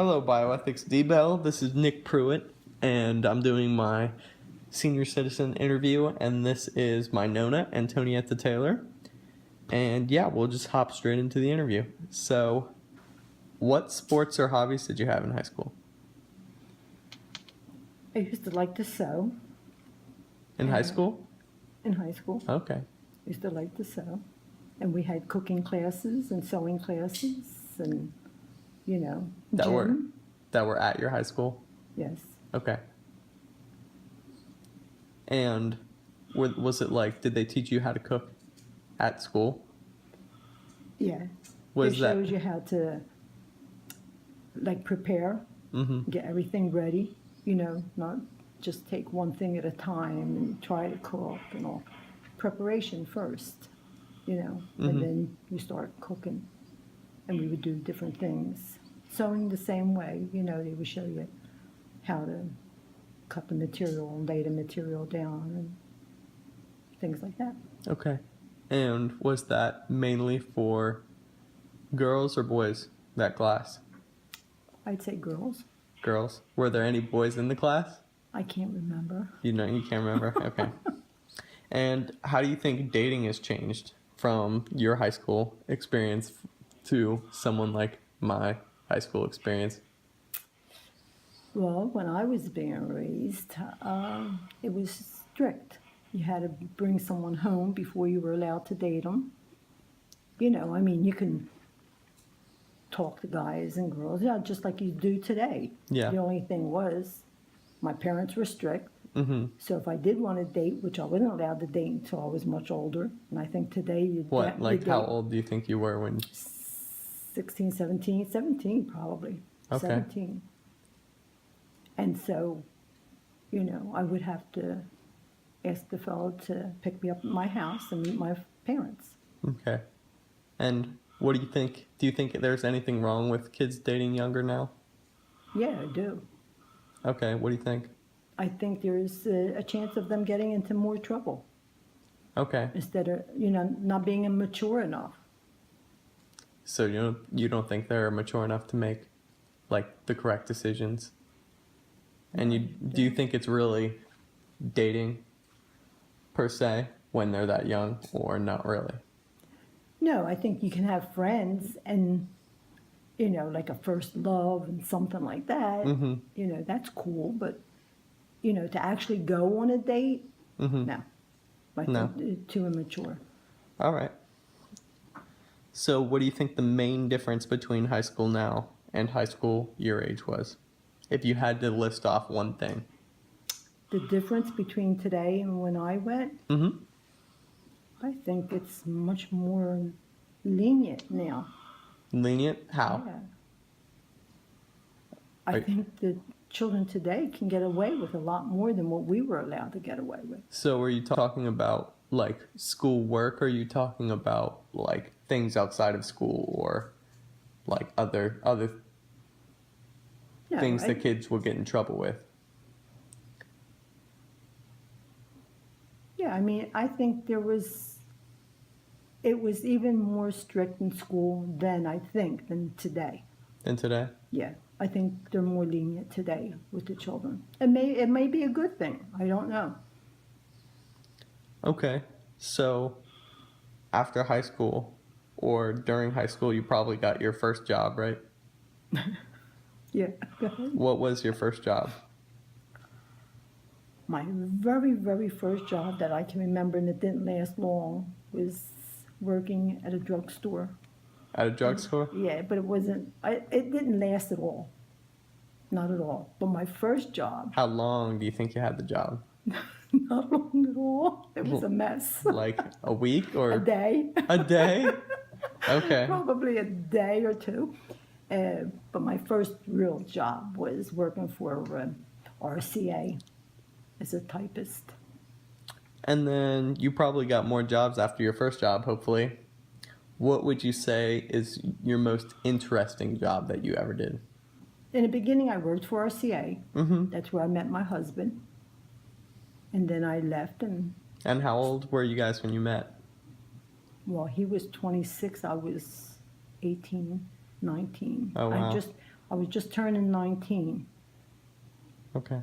Hello, Bioethics D. This is Nick Prewitt, and I'm doing my senior citizen interview, and this is my Nona, Antonietta Taylor. And yeah, we'll just hop straight into the interview. So, what sports or hobbies did you have in high school? I used to like to sew. In high school? In high school. Okay. I used to like to sew. And we had cooking classes and sewing classes and, That were gym. that were at your high school? Yes. Okay. And was it like, did they teach you how to cook at school? Yeah. Was it that shows you how to, prepare, get everything ready, not just take one thing at a time and try to cook and all. Preparation first, and then you start cooking. And we would do different things. Sewing the same way, they would show you how to cut the material and lay the material down and things like that. Okay. And was that mainly for girls or boys, that class? I'd say girls. Girls. Were there any boys in the class? I can't remember. You can't remember? Okay. And how do you think dating has changed from your high school experience to someone like my high school experience? Well, when I was being raised, it was strict. You had to bring someone home before you were allowed to date them. You can talk to guys and girls, just like you do today. Yeah. The only thing was, my parents were strict. Mm-hmm. So if I did want to date, which I wasn't allowed to date until I was much older, and I think today you What, like how old do you think you were when? 16, 17 probably. Okay. 17. And so, I would have to ask the fellow to pick me up at my house and meet my parents. Okay. And what do you think? Do you think there's anything wrong with kids dating younger now? Yeah, I do. Okay, what do you think? I think there's a chance of them getting into more trouble. Okay. Instead of, not being mature enough. So you don't think they're mature enough to make the correct decisions? And do you think it's really dating per se when they're that young, or not really? No, I think you can have friends and, like a first love and something like that. Mm-hmm. That's cool, but, to actually go on a date, no. I think it's too immature. All right. So what do you think the main difference between high school now and high school your age was? If you had to list off one thing. The difference between today and when I went, I think it's much more lenient now. Lenient? How? Yeah. I think the children today can get away with a lot more than what we were allowed to get away with. So are you talking about school work, or are you talking about things outside of school, or other things that kids will get in trouble with? Yeah, I think it was even more strict in school than today. Than today? Yeah, I think they're more lenient today with the children. It may be a good thing. I don't know. Okay, so after high school or during high school, you probably got your first job, right? Yeah. What was your first job? My very, very first job that I can remember, and it didn't last long, was working at a drugstore. At a drugstore? Yeah, but it didn't last at all. Not at all. But my first job. How long do you think you had the job? Not long at all. It was a mess. Like a week or? A day. A day? Okay. Probably a day or two. But my first real job was working for RCA as a typist. And then you probably got more jobs after your first job, hopefully. What would you say is your most interesting job that you ever did? In the beginning, I worked for RCA. That's where I met my husband. And then I left. And how old were you guys when you met? Well, he was 26. I was 18, 19. Oh, wow. I was just turning 19. Okay.